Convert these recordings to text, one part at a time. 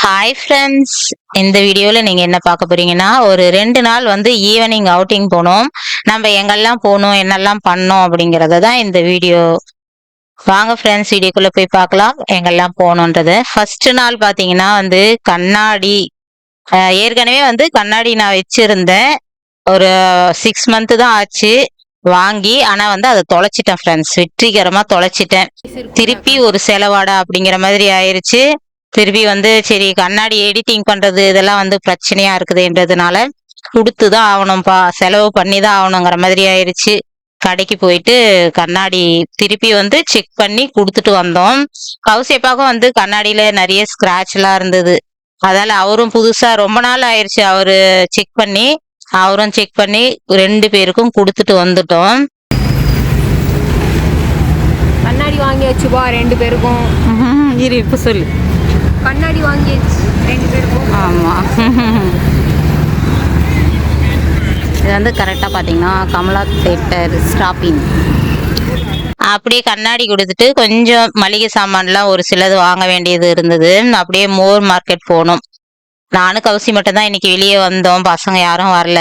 Hi friends. இந்த வீடியோவில் நீங்கள் என்ன பார்க்க போறீங்கன்னா, ஒரு 2 நாள் வந்து ஈவினிங் அவுட்டிங் போனோம். நம்ம எங்கெல்லாம் போனோம், என்னெல்லாம் பண்ணோம் அப்படிங்கிறத தான் இந்த வீடியோ. வாங்க ஃப்ரெண்ட்ஸ், வீடியோக்குள்ளே போய் பார்க்கலாம் எங்கெல்லாம் போனோன்றது. ஃபர்ஸ்ட் நாள் பார்த்தீங்கன்னா வந்து கண்ணாடி. ஏற்கனவே வந்து கண்ணாடி நான் வச்சிருந்தேன். ஒரு 6 மந்த் தான் ஆச்சு வாங்கி. ஆனால் வந்து அதை தொலைச்சிட்டேன் ஃப்ரெண்ட்ஸ், வெற்றிகரமாக தொலைச்சிட்டேன். திருப்பி ஒரு செலவாடா அப்படிங்கிற மாதிரி ஆயிருச்சு. திருப்பி வந்து சரி கண்ணாடி எடிட்டிங் பண்றது இதெல்லாம் வந்து பிரச்சனையா இருக்குதுன்றதுனால கொடுத்துதான் ஆகணும்ப்பா, செலவு பண்ணி தான் ஆகணுங்கிற மாதிரி ஆயிருச்சு. கடைக்கு போயிட்டு கண்ணாடி திருப்பி வந்து செக் பண்ணி கொடுத்துட்டு வந்தோம். கௌசியப்பாக்கும் வந்து கண்ணாடியில நிறைய ஸ்கிராட்ச் எல்லாம் இருந்தது. அதால அவரும் புதுசா ரொம்ப நாள் ஆயிருச்சு அவரு செக் பண்ணி, அவரும் செக் பண்ணி 2 பேருக்கும் கொடுத்துட்டு வந்துட்டோம். கண்ணாடி வாங்கியாச்சுப்பா 2 பேருக்கும். இரு இப்ப சொல்லு. கண்ணாடி வாங்கியாச்சு 2 பேருக்கும். ஆமா, இது வந்து கரெக்டாக பார்த்தீங்கன்னா கமலா தேட்டர் ஸ்டாப்பிங். அப்படியே கண்ணாடி கொடுத்துட்டு கொஞ்சம் மளிகை சாமான்லாம் ஒரு சிலது வாங்க வேண்டியது இருந்தது. அப்படியே மோர் மார்க்கெட் போனோம். நானும் கௌசி மட்டும் தான் இன்னைக்கு வெளியே வந்தோம், பசங்க யாரும் வரல.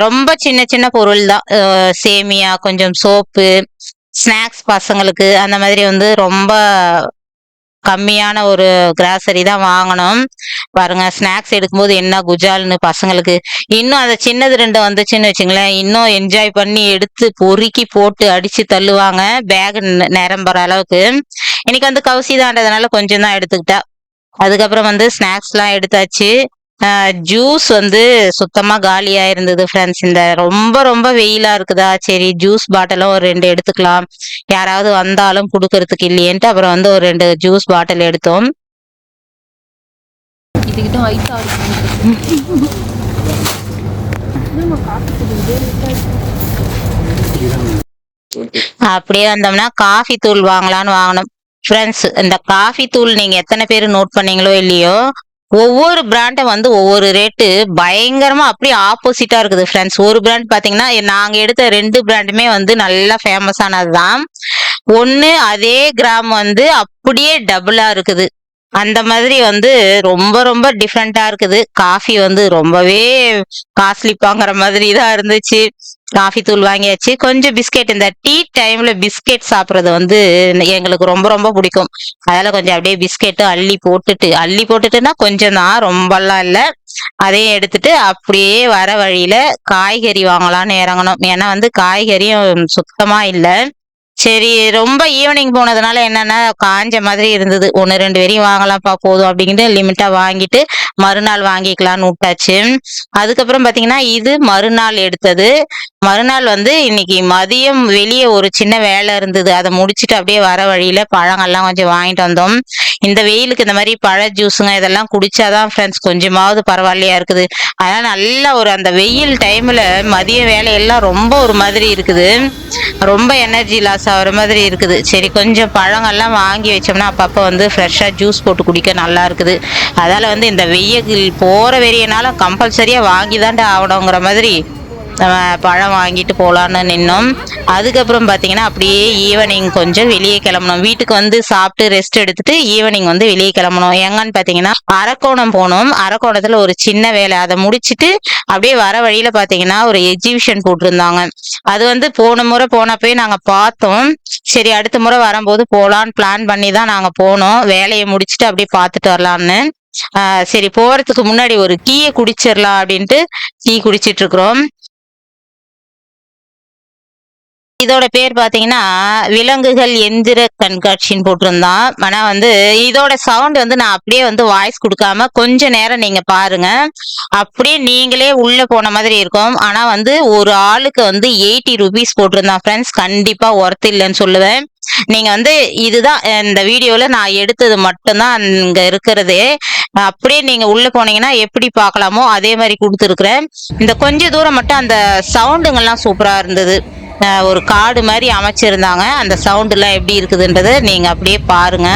ரொம்ப சின்ன சின்ன பொருள் தான். சேமியா, கொஞ்சம் சோப்பு, ஸ்நாக்ஸ் பசங்களுக்கு அந்த மாதிரி வந்து ரொம்ப கம்மியான ஒரு கிராசரி தான் வாங்கணும். பாருங்க, ஸ்நாக்ஸ் எடுக்கும்போது என்ன குஜால்னு பசங்களுக்கு. இன்னும் அந்த சின்னது 2 வந்துச்சுன்னு வச்சுங்களேன், இன்னும் என்ஜாய் பண்ணி எடுத்து பொறுக்கி போட்டு அடிச்சு தள்ளுவாங்க பேக் நிரம்புற அளவுக்கு. இன்னைக்கு வந்து கௌசி தான்றதுனால கொஞ்சம் தான் எடுத்துக்கிட்டா. அதுக்கப்புறம் வந்து ஸ்நாக்ஸ்லாம் எடுத்தாச்சு. ஜூஸ் வந்து சுத்தமா காலியா இருந்தது ஃப்ரெண்ட்ஸ். இந்த ரொம்ப ரொம்ப வெயிலா இருக்குதா, சரி ஜூஸ் பாட்டிலும் ஒரு 2 எடுத்துக்கலாம், யாராவது வந்தாலும் கொடுக்கறதுக்கு இல்லையேன்ட்டு அப்புறம் வந்து ஒரு 2 ஜூஸ் பாட்டில் எடுத்தோம். இதுக்கிட்ட ஐஸா இருக்கு. அப்படியே வந்தோம்னா காஃபி தூள் வாங்கலாம்னு வாங்கினோம் ஃப்ரெண்ட்ஸ். இந்த காஃபி தூள் நீங்க எத்தனை பேர் நோட் பண்ணீங்களோ இல்லையோ, ஒவ்வொரு பிராண்டும் வந்து ஒவ்வொரு ரேட்டு பயங்கரமா அப்படியே ஆப்போசிட்டா இருக்குது ஃப்ரெண்ட்ஸ். ஒரு பிராண்ட் பாத்தீங்கன்னா நாங்க எடுத்த 2 பிராண்டுமே வந்து நல்லா ஃபேமஸ் ஆனதுதான். ஒண்ணு அதே கிராம் வந்து அப்படியே டபுளா இருக்குது. அந்த மாதிரி வந்து ரொம்ப ரொம்ப டிஃப்ரெண்டா இருக்குது. காஃபி வந்து ரொம்பவே காஸ்ட்லிப்பாங்கிற மாதிரி தான் இருந்துச்சு. காஃபி தூள் வாங்கியாச்சு. கொஞ்சம் பிஸ்கெட், இந்த டீ டைம்ல பிஸ்கெட் சாப்பிட்றது வந்து எங்களுக்கு ரொம்ப ரொம்ப பிடிக்கும். அதனால கொஞ்சம் அப்படியே பிஸ்கெட்டு அள்ளி போட்டுட்டுன்னா கொஞ்சம் தான், ரொம்பலாம் இல்லை. அதையும் எடுத்துட்டு அப்படியே வர வழியில காய்கறி வாங்கலாம்னு இறங்கணும். ஏன்னா வந்து காய்கறியும் சுத்தமா இல்லை. சரி, ரொம்ப ஈவினிங் போனதுனால என்னன்னா காஞ்ச மாதிரி இருந்தது. 1 2 வரையும் வாங்கலாம்ப்பா போதும் அப்படின்ட்டு லிமிட்டா வாங்கிட்டு மறுநாள் வாங்கிக்கலாம்னு விட்டாச்சு. அதுக்கப்புறம் பாத்தீங்கன்னா இது மறுநாள் எடுத்தது. மறுநாள் வந்து இன்னைக்கு மதியம் வெளியே ஒரு சின்ன வேலை இருந்தது, அதை முடிச்சுட்டு அப்படியே வர வழியில பழங்கள்லாம் கொஞ்சம் வாங்கிட்டு வந்தோம். இந்த வெயிலுக்கு இந்த மாதிரி பழ ஜூஸுங்க இதெல்லாம் குடிச்சாதான் ஃப்ரெண்ட்ஸ் கொஞ்சமாவது பரவாயில்லையா இருக்குது. அதனால நல்ல ஒரு அந்த வெயில் டைம்ல மதிய வேலையெல்லாம் ரொம்ப ஒரு மாதிரி இருக்குது, ரொம்ப எனர்ஜி லாஸ் ஆகிற மாதிரி இருக்குது. சரி கொஞ்சம் பழங்கள்லாம் வாங்கி வச்சோம்னா அப்பப்போ வந்து ஃப்ரெஷ்ஷாக ஜூஸ் போட்டு குடிக்க நல்லா இருக்குது. அதால் வந்து இந்த வெயில் போகிற வெறியனால கம்பல்சரியாக வாங்கி தாண்டா ஆகணுங்கிற மாதிரி பழம் வாங்கிட்டு போகலான்னு நின்னோம். அதுக்கப்புறம் பார்த்தீங்கன்னா அப்படியே ஈவினிங் கொஞ்சம் வெளியே கிளம்பணும். வீட்டுக்கு வந்து சாப்பிட்டு ரெஸ்ட் எடுத்துட்டு ஈவினிங் வந்து வெளியே கிளம்பணும். எங்கன்னு பார்த்தீங்கன்னா அரக்கோணம் போனோம். அரக்கோணத்தில் ஒரு சின்ன வேலை, அதை முடிச்சுட்டு அப்படியே வர வழியில பார்த்தீங்கன்னா ஒரு எக்ஸிபிஷன் போட்டிருந்தாங்க. அது வந்து போன முறை போனப்பே நாங்கள் பார்த்தோம். சரி அடுத்த முறை வரும்போது போகலான்னு பிளான் பண்ணி தான் நாங்கள் போனோம். வேலையை முடிச்சுட்டு அப்படியே பார்த்துட்டு வரலான்னு. சரி போறதுக்கு முன்னாடி ஒரு டீயை குடிச்சிடலாம் அப்படின்ட்டு டீ குடிச்சிட்டு இருக்கிறோம். இதோட பேர் பாத்தீங்கன்னா விலங்குகள் எந்திர கண்காட்சின்னு போட்டிருந்தான். ஆனா வந்து இதோட சவுண்ட் வந்து நான் அப்படியே வந்து வாய்ஸ் கொடுக்காம கொஞ்ச நேரம் நீங்க பாருங்க, அப்படியே நீங்களே உள்ள போன மாதிரி இருக்கும். ஆனா வந்து ஒரு ஆளுக்கு வந்து 80 rupees போட்டிருந்தான் ஃப்ரெண்ட்ஸ். கண்டிப்பா ஒர்த் இல்லைன்னு சொல்லுவேன். நீங்க வந்து இதுதான் இந்த வீடியோல நான் எடுத்தது மட்டும்தான் அங்க இருக்கிறதே. அப்படியே நீங்க உள்ள போனீங்கன்னா எப்படி பார்க்கலாமோ அதே மாதிரி கொடுத்துருக்குறேன். இந்த கொஞ்ச தூரம் மட்டும் அந்த சவுண்டுங்கெல்லாம் சூப்பரா இருந்தது. ஒரு காடு மாதிரி அமைச்சிருந்தாங்க. அந்த சவுண்ட் எல்லாம் எப்படி இருக்குதுன்றத நீங்க அப்படியே பாருங்க.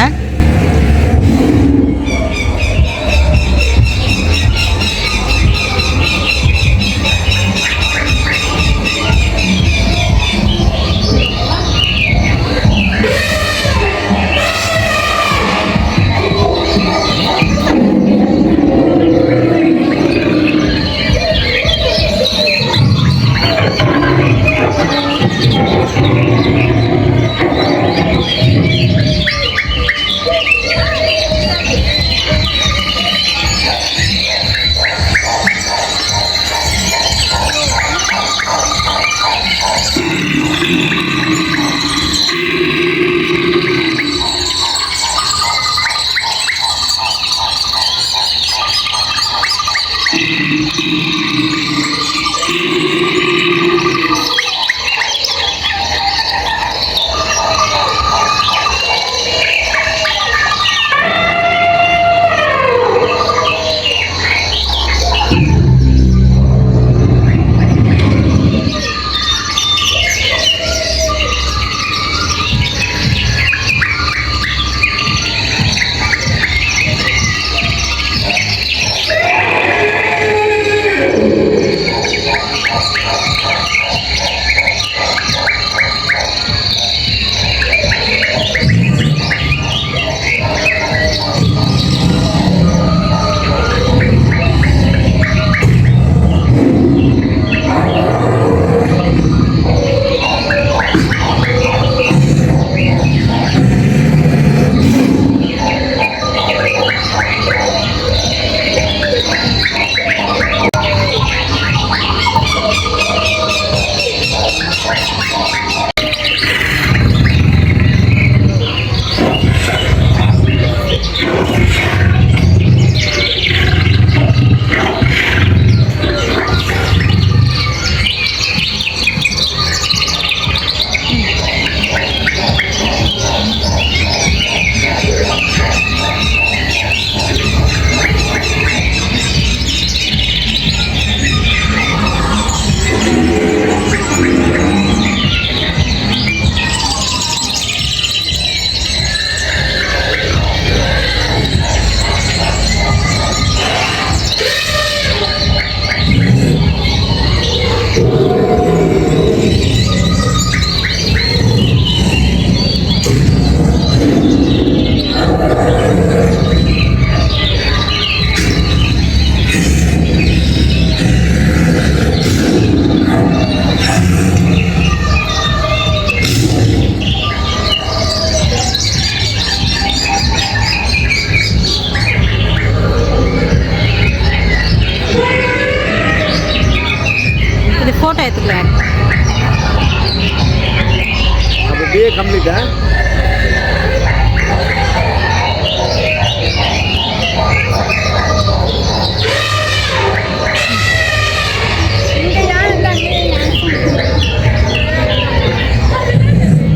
எடுத்துக்கலாம். அப்போ பிஏ கம்ப்ளீட்டா?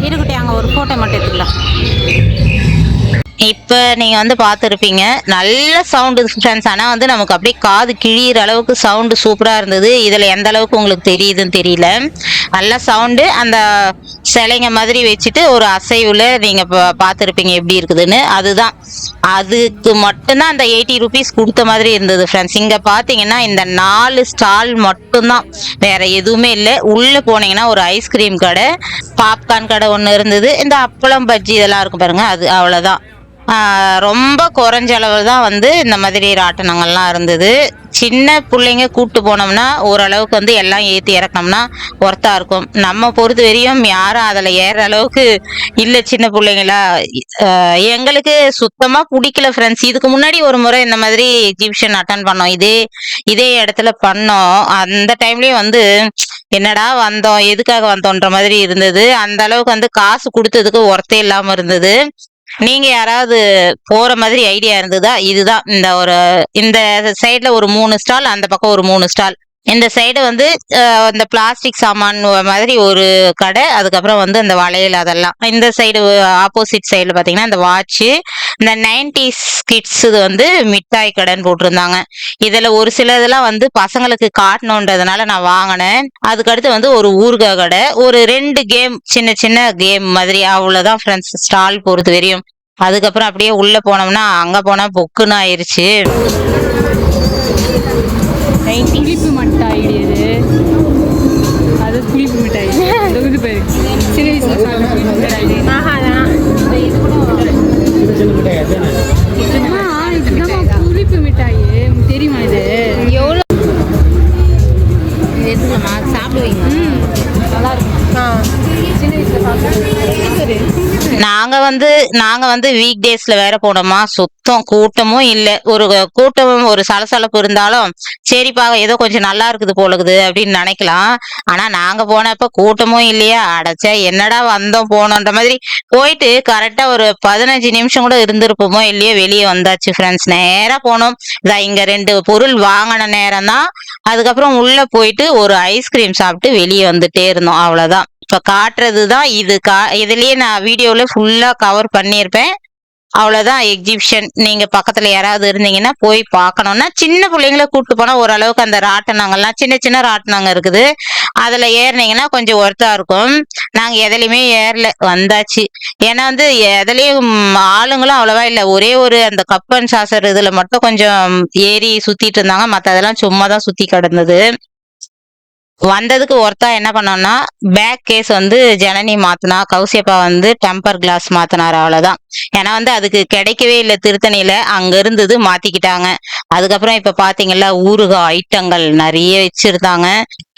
இருக்கட்டும், அங்கே ஒரு ஃபோட்டோ மட்டும் எடுத்துக்கலாம். இப்போ நீங்கள் வந்து பார்த்துருப்பீங்க, நல்ல சவுண்டு ஃப்ரெண்ட்ஸ். ஆனால் வந்து நமக்கு அப்படியே காது கிழியிற அளவுக்கு சவுண்டு சூப்பராக இருந்தது. இதில் எந்த அளவுக்கு உங்களுக்கு தெரியுதுன்னு தெரியல. நல்ல சவுண்டு. அந்த சிலைங்க மாதிரி வச்சுட்டு ஒரு அசைவில் நீங்கள் இப்போ பார்த்துருப்பீங்க எப்படி இருக்குதுன்னு. அதுக்கு மட்டும்தான் அந்த 80 rupees கொடுத்த மாதிரி இருந்தது ஃப்ரெண்ட்ஸ். இங்கே பார்த்தீங்கன்னா இந்த 4 ஸ்டால் மட்டும்தான், வேற எதுவுமே இல்லை. உள்ளே போனீங்கன்னா ஒரு ஐஸ்கிரீம் கடை, பாப்கார்ன் கடை ஒன்று இருந்தது, இந்த அப்பளம் பஜ்ஜி இதெல்லாம் இருக்கும் பாருங்க, அது அவ்வளோதான். ரொம்ப குறைஞ்ச அளவு தான் வந்து இந்த மாதிரி ராட்டனங்கள்லாம் இருந்தது. சின்ன பிள்ளைங்க கூப்பிட்டு போனோம்னா ஓரளவுக்கு வந்து எல்லாம் ஏற்றி இறக்கணும்னா ஒர்த்தாக இருக்கும். நம்ம பொறுத்த வரையும் யாரும் அதில் ஏறுற அளவுக்கு இல்லை சின்ன பிள்ளைங்களா. எங்களுக்கு சுத்தமாக பிடிக்கல ஃப்ரெண்ட்ஸ். இதுக்கு முன்னாடி ஒரு முறை இந்த மாதிரி எக்ஸிபிஷன் அட்டன் பண்ணோம், இதே இடத்துல பண்ணோம். அந்த டைம்லேயும் வந்து என்னடா வந்தோம், எதுக்காக வந்தோன்ற மாதிரி இருந்தது. அந்த அளவுக்கு வந்து காசு கொடுத்ததுக்கு ஒர்த்தே இல்லாமல் இருந்தது. நீங்க யாராவது போற மாதிரி ஐடியா இருந்ததா? இதுதான் இந்த சைடுல ஒரு 3 ஸ்டால், அந்த பக்கம் ஒரு 3 ஸ்டால். இந்த சைடு வந்து இந்த பிளாஸ்டிக் சாமான் மாதிரி ஒரு கடை, அதுக்கப்புறம் வந்து இந்த வளையல் அதெல்லாம். இந்த சைடு ஆப்போசிட் சைடுல பாத்தீங்கன்னா இந்த வாட்ச், இந்த 90s கிட்ஸ் வந்து மிட்டாய் கடைன்னு போட்டிருந்தாங்க. இதுல ஒரு சில இதெல்லாம் வந்து பசங்களுக்கு காட்டணுன்றதுனால நான் வாங்கினேன். அதுக்கடுத்து வந்து ஒரு ஊறுகாய் கடை, ஒரு 2 கேம், சின்ன சின்ன கேம் மாதிரி, அவ்வளவுதான் ஃப்ரெண்ட்ஸ் ஸ்டால் பொறுத்த வரையும். அதுக்கப்புறம் அப்படியே உள்ள போனோம்னா அங்க போனா பொக்குன்னு ஆயிருச்சு. புளிப்பு மிட்டாய் இது, அது புளிப்பு மிட்டாய். இது பேரு சின்ன வயசுல சாப்பிட்ட மிட்டாய். இதுதான் புளிப்பு மிட்டாய். தெரியுமா இது? எவ்வளோ சாப்பிடுவீங்க? நல்லா இருக்கும். சின்ன வயசுல சாப்பிட்டேன். நாங்க வந்து வீக் டேஸ்ல வேற போனோமா, சுத்தம் கூட்டமும் இல்லை. ஒரு சலசலப்பு இருந்தாலும் சரிப்பா ஏதோ கொஞ்சம் நல்லா இருக்குது போலகுது அப்படின்னு நினைக்கலாம். ஆனா நாங்க போனப்ப கூட்டமும் இல்லையா, அடைச்சா என்னடா வந்தோம் போனோன்ற மாதிரி போயிட்டு கரெக்டா ஒரு 15 நிமிஷம் கூட இருந்திருப்போமோ இல்லையோ வெளியே வந்தாச்சு ஃப்ரெண்ட்ஸ். நேரா போனோம். இங்க 2 பொருள் வாங்கின நேரம் தான். அதுக்கப்புறம் உள்ள போயிட்டு ஒரு ஐஸ்கிரீம் சாப்பிட்டு வெளியே வந்துட்டே இருந்தோம், அவ்வளவுதான். இப்ப காட்டுறது தான் இதுலயே நான் வீடியோல ஃபுல்லா கவர் பண்ணியிருப்பேன். அவ்வளவுதான் எக்ஸிபிஷன். நீங்க பக்கத்துல யாராவது இருந்தீங்கன்னா போய் பார்க்கணும்னா, சின்ன பிள்ளைங்கள கூப்பிட்டு போனா ஓரளவுக்கு அந்த ராட்டினங்கள்லாம் சின்ன சின்ன ராட்டினங்க இருக்குது, அதுல ஏறினீங்கன்னா கொஞ்சம் ஒர்த்தா இருக்கும். நாங்க எதுலையுமே ஏறல, வந்தாச்சு. ஏன்னா வந்து எதுலயும் ஆளுங்களும் அவ்வளவா இல்லை. ஒரே ஒரு அந்த கப்பன் சாசர் இதுல மட்டும் கொஞ்சம் ஏறி சுத்திட்டு இருந்தாங்க, மத்ததெல்லாம் சும்மா தான் சுத்தி கிடந்தது. வந்ததுக்கு ஒருத்தா என்ன பண்ணோம்னா, பேக் கேஸ் வந்து ஜனனி மாத்தினா, கௌசியப்பா வந்து டெம்பர் கிளாஸ் மாத்தினாரு, அவ்வளவுதான். ஏன்னா வந்து அதுக்கு கிடைக்கவே இல்லை திருத்தணியில, அங்க இருந்தது மாத்திக்கிட்டாங்க. அதுக்கப்புறம் இப்ப பாத்தீங்கல்ல ஊறுகாய் ஐட்டங்கள் நிறைய வச்சிருந்தாங்க.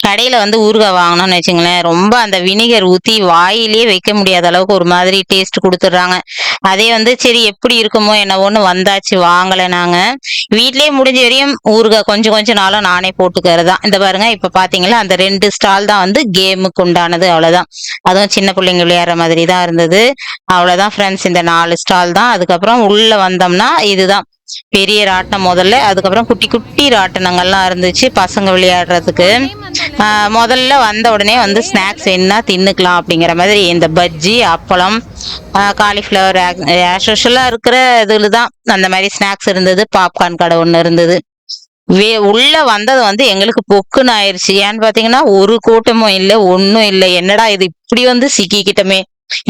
கடையில வந்து ஊறுகாய் வாங்கணும்னு வச்சுங்களேன், ரொம்ப அந்த வினிகர் ஊத்தி வாயிலேயே வைக்க முடியாத அளவுக்கு ஒரு மாதிரி டேஸ்ட் கொடுத்துடுறாங்க. அதே வந்து சரி எப்படி இருக்குமோ என்னவோன்னு வந்தாச்சு, வாங்கலை. நாங்க வீட்லயே முடிஞ்ச வரையும் ஊறுகாய் கொஞ்சம் கொஞ்சம் நாளும் நானே போட்டுக்கிறதா. இந்த பாருங்க, இப்ப பாத்தீங்களா அந்த 2 ஸ்டால் தான் வந்து கேமுக்கு உண்டானது, அவ்வளவுதான். அதுவும் சின்ன பிள்ளைங்க விளையாடுற மாதிரி தான் இருந்தது, அவ்வளவுதான் ஃப்ரெண்ட்ஸ். இந்த 4 ஸ்டால் தான். அதுக்கப்புறம் உள்ள வந்தோம்னா இதுதான் பெரிய ராட்டினம் முதல்ல, அதுக்கப்புறம் குட்டி குட்டி ராட்டினங்கள்லாம் இருந்துச்சு பசங்க விளையாடுறதுக்கு. முதல்ல வந்த உடனே வந்து ஸ்நாக்ஸ் வேணும்னா தின்னுக்கலாம் அப்படிங்கிற மாதிரி இந்த பஜ்ஜி, அப்பளம், காலிஃப்ளவர் ஆஷுவலா இருக்கிற இதுல தான் அந்த மாதிரி ஸ்நாக்ஸ் இருந்தது. பாப்கார்ன் கடை ஒன்று இருந்தது. உள்ள வந்தது வந்து எங்களுக்கு பொக்குன்னு ஆயிடுச்சு. ஏன்னு பாத்தீங்கன்னா ஒரு கூட்டமும் இல்லை, ஒன்னும் இல்லை. என்னடா இது இப்படி வந்து சிக்கிக்கிட்டமே,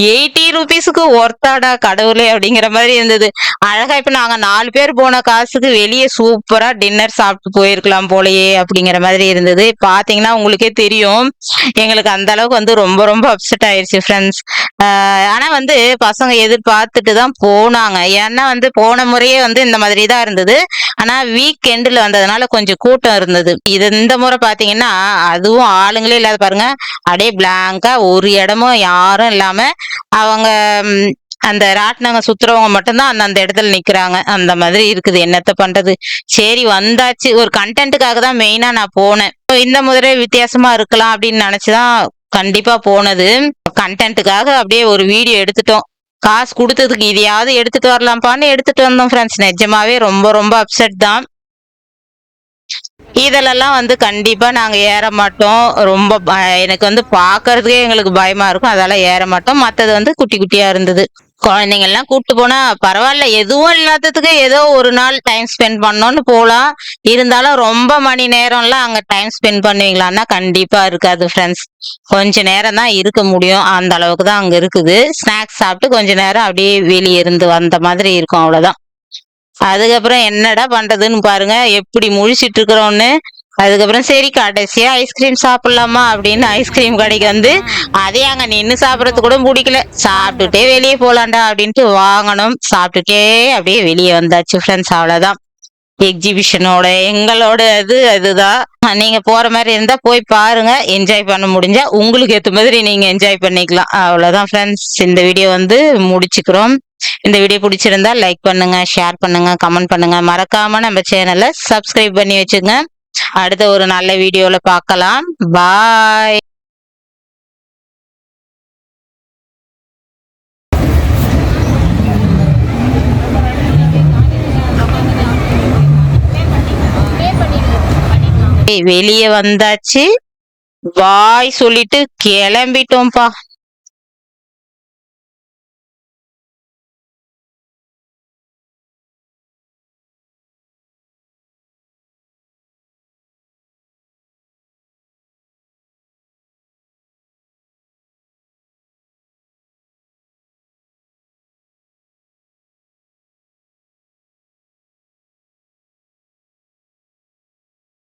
80 rupeesக்கு ஒர்த்தாடா கடவுளே அப்படிங்கிற மாதிரி இருந்தது. அழகா இப்ப நாங்க 4 பேர் போன காசுக்கு வெளியே சூப்பரா டின்னர் சாப்பிட்டு போயிருக்கலாம் போலயே அப்படிங்கிற மாதிரி இருந்தது. பாத்தீங்கன்னா உங்களுக்கே தெரியும், எங்களுக்கு அந்த அளவுக்கு வந்து ரொம்ப ரொம்ப அப்செட் ஆயிடுச்சு ஃப்ரெண்ட்ஸ். ஆனா வந்து பசங்க எதிர்பார்த்துட்டு தான் போனாங்க. ஏன்னா வந்து போன முறையே வந்து இந்த மாதிரி தான் இருந்தது. ஆனா வீக் எண்ட்ல வந்ததுனால கொஞ்சம் கூட்டம் இருந்தது. இந்த முறை பாத்தீங்கன்னா அதுவும் ஆளுங்களே இல்லாத பாருங்க, அப்படியே பிளாங்கா ஒரு இடமும் யாரும் இல்லாம அவங்க அந்த ராட்டினங்க சுத்துறவங்க மட்டும்தான் அந்த இடத்துல நிக்கிறாங்க. அந்த மாதிரி இருக்குது, என்னத்த பண்றது. சரி வந்தாச்சு, ஒரு கண்டென்ட்டுக்காக தான் மெயினா நான் போனேன். இந்த முதலே வித்தியாசமா இருக்கலாம் அப்படின்னு நினைச்சுதான் கண்டிப்பா போனது. கண்டென்ட்டுக்காக அப்படியே ஒரு வீடியோ எடுத்துட்டோம். காசு குடுத்ததுக்கு இதையாவது எடுத்துட்டு வரலாம்ப்பான்னு எடுத்துட்டு வந்தோம் ஃப்ரெண்ட்ஸ். நிஜமாவே ரொம்ப ரொம்ப அப்செட் தான். இதுலலாம் வந்து கண்டிப்பா நாங்க ஏற மாட்டோம். ரொம்ப எனக்கு வந்து பார்க்கறதுக்கே எங்களுக்கு பயமா இருக்கும். அதால ஏற மாட்டோம். மத்தது வந்து குட்டி குட்டியா இருந்தது. குழந்தைங்கள்லாம் கூட்டு போனா பரவால்ல. எதுவும் இல்லாததுக்கு ஏதோ ஒரு நாள் டைம் ஸ்பெண்ட் பண்ணோம்னு போலாம். இருந்தாலும் ரொம்ப மணி நேரம்லாம் அங்க டைம் ஸ்பெண்ட் பண்ணுவீங்களான்னா கண்டிப்பா இருக்காது ஃப்ரெண்ட்ஸ். கொஞ்ச நேரம் தான் இருக்க முடியும். அந்த அளவுக்கு தான் அங்க இருக்குது. ஸ்நாக்ஸ் சாப்பிட்டு கொஞ்ச நேரம் அப்படியே வெளிய இருந்து வந்த மாதிரி இருக்கும். அவ்வளோதான். அதுக்கப்புறம் என்னடா பண்றதுன்னு பாருங்க. எப்படி முழிச்சிட்டு இருக்கிறோம்னு. அதுக்கப்புறம் சரி கடைசியா ஐஸ்கிரீம் சாப்பிடலாமா அப்படின்னு ஐஸ்கிரீம் கடைக்கு வந்து அதே அங்க நின்னு சாப்பிடறது கூட பிடிக்கல. சாப்பிட்டுட்டே வெளியே போலாம்டா அப்படின்ட்டு வாங்கணும். சாப்பிட்டுட்டே அப்படியே வெளியே வந்தாச்சு ஃப்ரெண்ட்ஸ். அவ்வளவுதான். எக்ஸிபிஷனோட எங்களோட அதுதான். நீங்க போற மாதிரி இருந்தா போய் பாருங்க. என்ஜாய் பண்ண முடிஞ்சா உங்களுக்கு ஏத்த மாதிரி நீங்க என்ஜாய் பண்ணிக்கலாம். அவ்வளவுதான் ஃப்ரெண்ட்ஸ். இந்த வீடியோ வந்து முடிச்சுக்கிறோம். இந்த வீடியோ பிடிச்சிருந்தா லைக் பண்ணுங்க, ஷேர் பண்ணுங்க, கமெண்ட் பண்ணுங்க. மறக்காம நம்ம சேனலை சப்ஸ்கிரைப் பண்ணி வச்சுங்க. அடுத்த ஒரு நல்ல வீடியோல பார்க்கலாம். பாய். வெளியே வந்தாச்சு. பாய் சொல்லிட்டு கிளம்பிட்டோம்ப்பா.